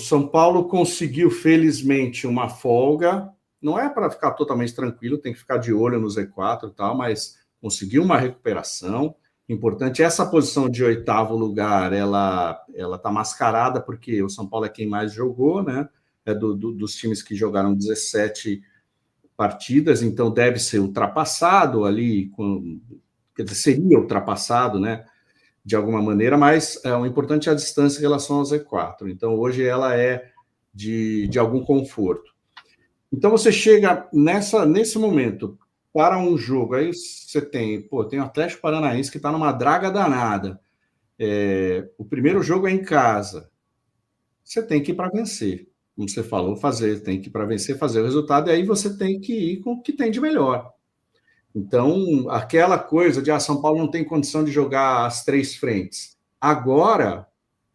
São Paulo conseguiu, felizmente, uma folga. Não é para ficar totalmente tranquilo, tem que ficar de olho no Z4 e tal, mas conseguiu uma recuperação. Importante, essa posição de 8º lugar, ela está mascarada, porque o São Paulo é quem mais jogou, né? É dos times que jogaram 17 partidas, então deve ser ultrapassado ali, quer dizer, seria ultrapassado, né? De alguma maneira, mas o importante é a distância em relação ao Z4. Então, hoje ela é de algum conforto. Então, você chega nesse momento para um jogo, aí você tem o Atlético Paranaense que está numa draga danada. O primeiro jogo é em casa. Você tem que ir para vencer. Como você falou, tem que ir para vencer, fazer o resultado, e aí você tem que ir com o que tem de melhor. Então, aquela coisa de São Paulo não tem condição de jogar as 3 frentes. Agora,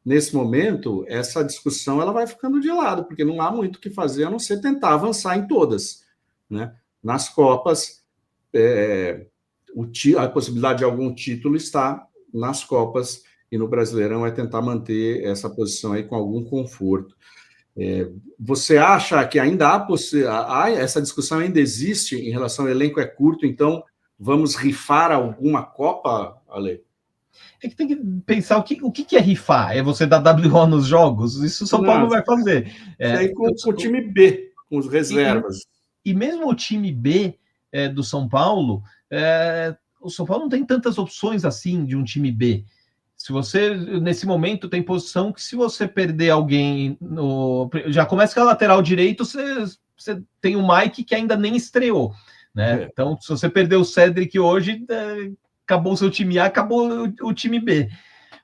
nesse momento, essa discussão ela vai ficando de lado, porque não há muito o que fazer a não ser tentar avançar em todas. Né? Nas Copas, a possibilidade de algum título está nas Copas, e no Brasileirão é tentar manter essa posição aí com algum conforto. Você acha que ainda há essa discussão ainda existe em relação ao elenco é curto, então vamos rifar alguma Copa, Ale? É que tem que pensar o que é rifar? É você dar WO nos jogos? Isso o São Paulo não vai fazer. Isso aí com o time B, com os reservas. E mesmo o time B do São Paulo, o São Paulo não tem tantas opções assim de um time B. Se você, nesse momento, tem posição que se você perder alguém, já começa com a lateral direito, você tem o Mike que ainda nem estreou. Né? Então, se você perder o Cedric hoje, acabou o seu time A, acabou o time B.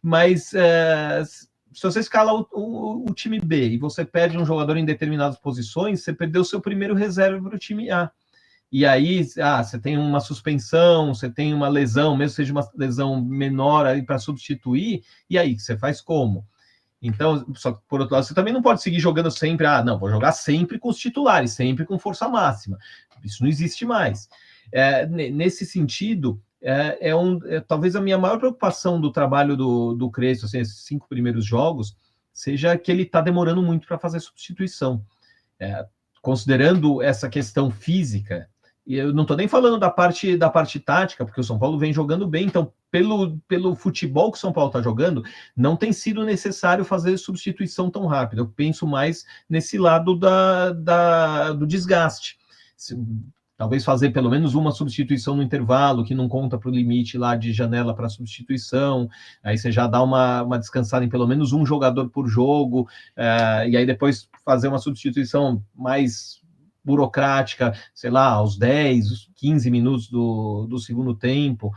Mas se você escala o time B e você perde um jogador em determinadas posições, você perdeu o seu primeiro reserva para o time A. E aí, você tem uma suspensão, você tem uma lesão, mesmo seja uma lesão menor aí para substituir, e aí, você faz como? Então, só que por outro lado, você também não pode seguir jogando sempre, não, vou jogar sempre com os titulares, sempre com força máxima. Isso não existe mais. Nesse sentido, talvez a minha maior preocupação do trabalho do Crespo, assim, esses 5 primeiros jogos, seja que ele está demorando muito para fazer substituição. Considerando essa questão física, e eu não estou nem falando da parte tática, porque o São Paulo vem jogando bem, então, pelo futebol que o São Paulo está jogando, não tem sido necessário fazer substituição tão rápida. Eu penso mais nesse lado do desgaste. Talvez fazer pelo menos uma substituição no intervalo, que não conta para o limite lá de janela para substituição, aí você já dá uma descansada em pelo menos um jogador por jogo, e aí depois fazer uma substituição mais burocrática, sei lá, aos 10, 15 minutos do segundo tempo.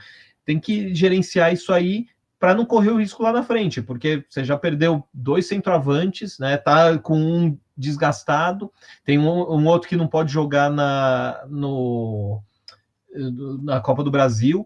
Tem que gerenciar isso aí para não correr o risco lá na frente, porque você já perdeu 2 centroavantes, né? Tá com um desgastado, tem um outro que não pode jogar na Copa do Brasil.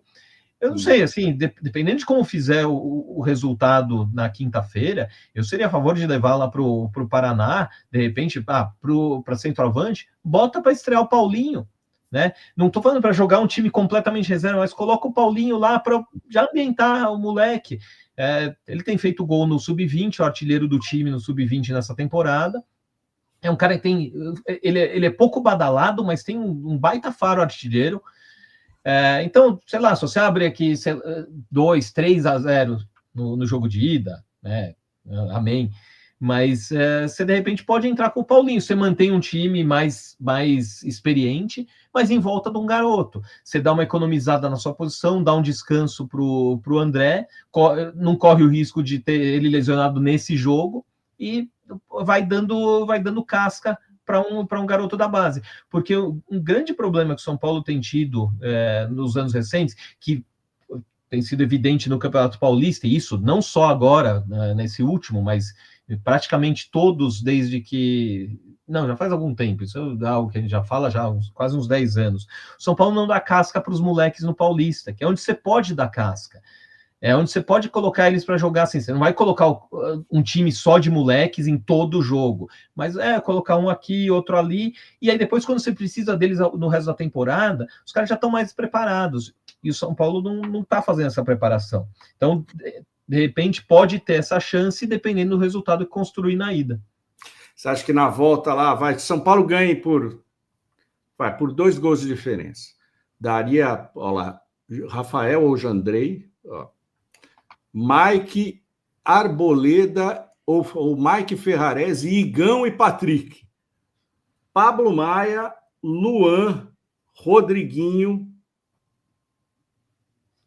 Eu não sei, assim, dependendo de como fizer o resultado na quinta-feira, eu seria a favor de levar lá para o Paraná, de repente, para centroavante, bota para estrear o Paulinho, né? Não estou falando para jogar um time completamente reserva, mas coloca o Paulinho lá para já ambientar o moleque. Ele tem feito gol no Sub-20, o artilheiro do time no Sub-20 nessa temporada. É um cara que tem... Ele é pouco badalado, mas tem um baita faro artilheiro. Então, sei lá, se você abre aqui 2-3-0 no jogo de ida, né? Amém. Mas você de repente pode entrar com o Paulinho. Você mantém um time mais experiente, mas em volta de um garoto. Você dá uma economizada na sua posição, dá um descanso pro André, não corre o risco de ter ele lesionado nesse jogo e vai dando casca para um garoto da base. Porque um grande problema que o São Paulo tem tido nos anos recentes, que tem sido evidente no Campeonato Paulista, e isso não só agora, nesse último, mas praticamente todos desde que... Não, já faz algum tempo, isso é algo que a gente já fala já há quase uns 10 anos. O São Paulo não dá casca para os moleques no Paulista, que é onde você pode dar casca. É onde você pode colocar eles para jogar assim. Você não vai colocar um time só de moleques em todo o jogo, mas colocar um aqui, outro ali, e aí depois, quando você precisa deles no resto da temporada, os caras já estão mais preparados. E o São Paulo não está fazendo essa preparação. Então, de repente, pode ter essa chance, dependendo do resultado que construir na ida. Você acha que na volta lá, São Paulo ganhe por 2 gols de diferença. Daria, olha lá, Rafael ou Jandrei, ó, Mike Arboleda ou Mike Ferrarese, Igão e Patrick. Pablo Maia, Luan, Rodriguinho,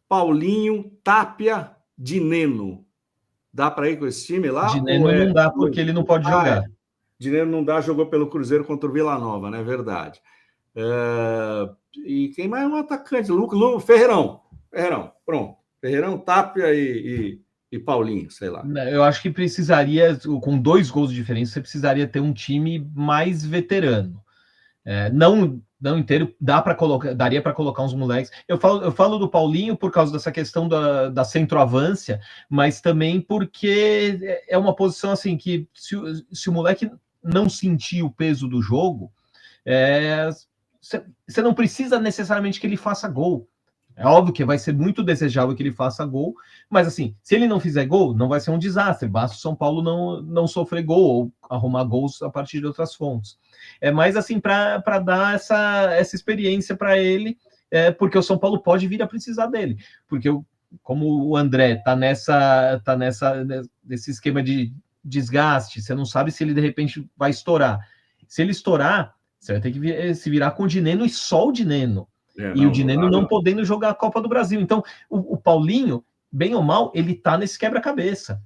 Paulinho, Tapia, Dineno. Dá para ir com esse time lá? Dineno não dá porque ele não pode jogar. Dineno não dá, jogou pelo Cruzeiro contra o Vila Nova, né? Verdade. E quem mais é um atacante? Ferreirão, pronto. Ferreirão, Tapia e Paulinho, sei lá. Eu acho que precisaria, com 2 gols de diferença, você precisaria ter um time mais veterano. Não inteiro, daria para colocar uns moleques. Eu falo do Paulinho por causa dessa questão da centroavância, mas também porque é uma posição assim que se o moleque não sentir o peso do jogo, você não precisa necessariamente que ele faça gol. É óbvio que vai ser muito desejável que ele faça gol, mas assim, se ele não fizer gol, não vai ser um desastre. Basta o São Paulo não sofrer gol ou arrumar gols a partir de outras fontes. É mais assim para dar essa experiência para ele, porque o São Paulo pode vir a precisar dele. Porque como o André tá nesse esquema de desgaste, você não sabe se ele de repente vai estourar. Se ele estourar, você vai ter que se virar com o Dineno e só o Dineno. E o Dineno não podendo jogar a Copa do Brasil. Então, o Paulinho, bem ou mal, ele tá nesse quebra-cabeça.